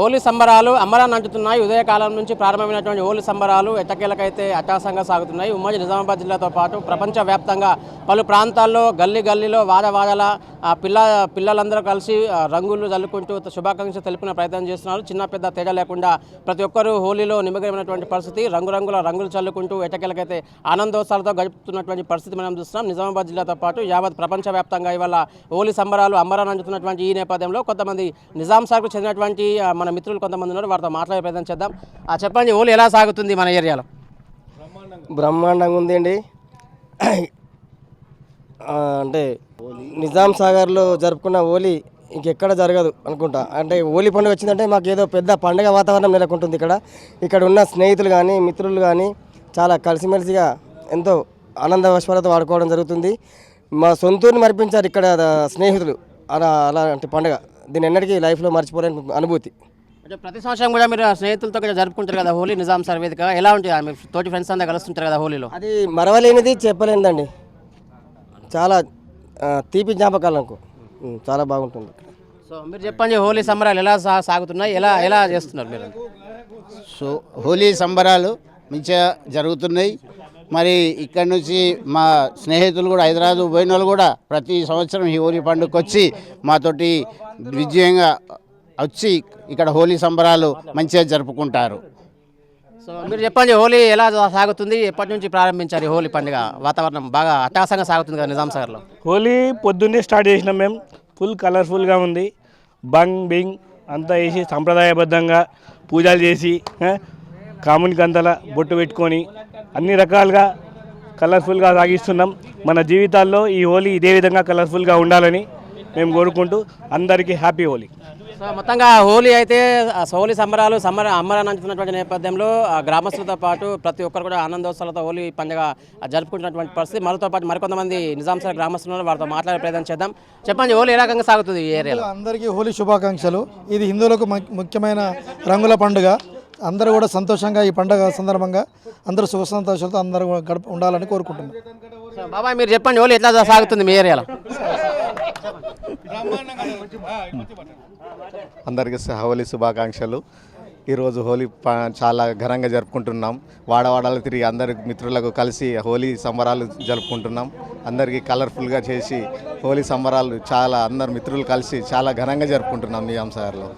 హోలీ సంబరాలు అమరాన్ని అంటున్నాయి. ఉదయకాలం నుంచి ప్రారంభమైనటువంటి హోలీ సంబరాలు ఎట్టకేలకైతే అట్టహాసంగా సాగుతున్నాయి. ఉమ్మడి నిజామాబాద్ జిల్లాతో పాటు ప్రపంచవ్యాప్తంగా పలు ప్రాంతాల్లో గల్లీలో వాడవాడల పిల్లలందరూ కలిసి రంగులు జల్లుకుంటూ శుభాకాంక్షలు తెలుపుకునే ప్రయత్నం చేస్తున్నారు. చిన్న పెద్ద తేడా లేకుండా ప్రతి ఒక్కరూ హోలీలో నిమగ్నమైనటువంటి పరిస్థితి. రంగులు చల్లుకుంటూ ఎట్టకేలకైతే ఆనందోత్సవాలతో గడుపుతున్నటువంటి పరిస్థితి మనం చూస్తున్నాం. నిజామాబాద్ జిల్లాతో పాటు యావత్ ప్రపంచవ్యాప్తంగా ఇవాళ హోలీ సంబరాలు అమరాన్ని అంటున్నటువంటి ఈ నేపథ్యంలో కొంతమంది నిజాం సార్కు చెందినటువంటి మన మిత్రులు కొంతమంది ఉన్నారు. వారితో మాట్లాడే ప్రయత్నం చేద్దాం. చెప్పండి, హోలీ ఎలా సాగుతుంది మన ఏరియాలో? బ్రహ్మాండంగా ఉందండి. అంటే నిజాం సాగర్లో జరుపుకున్న హోలీ ఇంకెక్కడ జరగదు అనుకుంటా. అంటే హోలీ పండుగ వచ్చిందంటే మాకు ఏదో పెద్ద పండుగ వాతావరణం నెలకొంటుంది. ఇక్కడ ఉన్న స్నేహితులు కానీ మిత్రులు కానీ చాలా కలిసిమెలిసిగా ఎంతో ఆనంద వర్షాలతో ఆడుకోవడం జరుగుతుంది. మా సొంతూరుని మరిపించారు ఇక్కడ స్నేహితులు. అలాంటి పండుగ దీన్ని ఎన్నటికీ లైఫ్లో మర్చిపోలేని అనుభూతి. అంటే ప్రతి సంవత్సరం కూడా మీరు స్నేహితులతో జరుపుకుంటారు కదా హోలీ నిజాం సార్ వేదిక. ఎలా ఉంటుంది? మీరు తోటి ఫ్రెండ్స్ అంతా కలుస్తుంటారు కదా హోలీలో. అది మరవలేనిది, చెప్పలేనిదండి. చాలా తీపి జ్ఞాపకాలకు చాలా బాగుంటుంది. సో మీరు చెప్పండి, హోలీ సంబరాలు ఎలా సాగుతున్నాయి, ఎలా చేస్తున్నారు మీరు? సో హోలీ సంబరాలు మంచిగా జరుగుతున్నాయి. మరి ఇక్కడ నుంచి మా స్నేహితులు కూడా హైదరాబాద్ పోయిన వాళ్ళు కూడా ప్రతి సంవత్సరం ఈ హోలీ పండుగకు వచ్చి మాతోటి విజయంగా వచ్చి ఇక్కడ హోలీ సంబరాలు మంచిగా జరుపుకుంటారు. సో మీరు చెప్పండి, హోలీ ఎలా సాగుతుంది? ఎప్పటి నుంచి ప్రారంభించారు ఈ హోలీ పండుగ? వాతావరణం బాగా అట్టహాసంగా సాగుతుంది కదా నిజాం సాగర్లో? హోలీ పొద్దున్నే స్టార్ట్ చేసినాం మేము. ఫుల్ కలర్ఫుల్గా ఉంది. బింగ్ అంతా వేసి సంప్రదాయబద్ధంగా పూజలు చేసి కామునికి అంతలా బొట్టు పెట్టుకొని అన్ని రకాలుగా కలర్ఫుల్గా సాగిస్తున్నాం. మన జీవితాల్లో ఈ హోలీ ఇదే విధంగా కలర్ఫుల్గా ఉండాలని మేము కోరుకుంటూ అందరికీ హ్యాపీ హోలీ. సో మొత్తంగా హోలీ అయితే హోలీ సంబరాలు అమరాన్ని అంటున్నటువంటి నేపథ్యంలో గ్రామస్తులతో పాటు ప్రతి ఒక్కరు కూడా ఆనందోత్సవాలతో హోలీ పండుగ జరుపుకుంటున్నటువంటి పరిస్థితి. మనతో పాటు మరికొంతమంది నిజాం సార్ గ్రామస్తులు వారితో మాట్లాడే ప్రయత్నం చేద్దాం. చెప్పండి, హోలీ ఏ రకంగా సాగుతుంది ఈ ఏరియాలో? అందరికీ హోలీ శుభాకాంక్షలు. ఇది హిందువులకు ముఖ్యమైన రంగుల పండుగ. అందరూ కూడా సంతోషంగా ఈ పండుగ సందర్భంగా అందరూ సుఖ సంతోషాలతో అందరూ ఉండాలని కోరుకుంటున్నాం. బాబాయ్ మీరు చెప్పండి, హోలీ ఎట్లా సాగుతుంది మీ ఏరియాలో? అందరికీ హోలీ శుభాకాంక్షలు. ఈరోజు హోలీ చాలా ఘనంగా జరుపుకుంటున్నాం. వాడవాడలు తిరిగి అందరి మిత్రులకు కలిసి హోలీ సంబరాలు జరుపుకుంటున్నాం. అందరికీ కలర్ఫుల్గా చేసి హోలీ సంబరాలు చాలా అందరు మిత్రులు కలిసి చాలా ఘనంగా జరుపుకుంటున్నాం నిజాం సాగర్లో.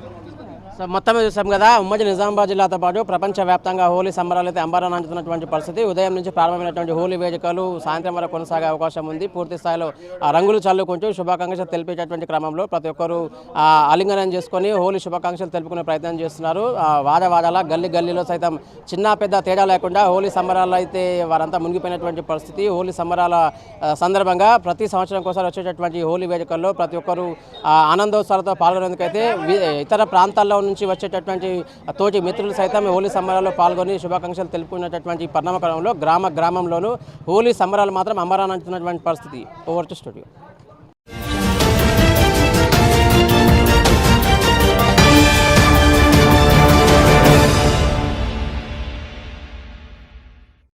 సో మొత్తం చూసాం కదా, ఉమ్మడి నిజామాబాద్ జిల్లాతో పాటు ప్రపంచవ్యాప్తంగా హోలీ సంబరాలు అయితే అంబరాన్ని అంటున్నటువంటి పరిస్థితి. ఉదయం నుంచి ప్రారంభమైనటువంటి హోలీ వేడుకలు సాయంత్రం వరకు కొనసాగే అవకాశం ఉంది. పూర్తి స్థాయిలో రంగులు చల్లుకుంటూ శుభాకాంక్షలు తెలిపేటటువంటి క్రమంలో ప్రతి ఒక్కరూ ఆలింగనం చేసుకొని హోలీ శుభాకాంక్షలు తెలుపుకునే ప్రయత్నం చేస్తున్నారు. వాడవాడల గల్లీలో సైతం చిన్న పెద్ద తేడా లేకుండా హోలీ సంబరాలు అయితే వారంతా మునిగిపోయినటువంటి పరిస్థితి. హోలీ సంబరాల సందర్భంగా ప్రతి సంవత్సరం కోసం వచ్చేటటువంటి హోలీ వేడుకల్లో ప్రతి ఒక్కరూ ఆనందోత్సవాలతో పాల్గొనేందుకైతే ఇతర ప్రాంతాల్లో నుంచి వచ్చేటటువంటి తోటి మిత్రులు సైతం హోలీ సంబరాల్లో పాల్గొని శుభాకాంక్షలు తెలుపుకునేటటువంటి పరిణామక్రమంలో గ్రామంలోనూ హోలీ సంబరాలు మాత్రం అమరాన్ని అంటున్నటువంటి పరిస్థితి. Over to studio.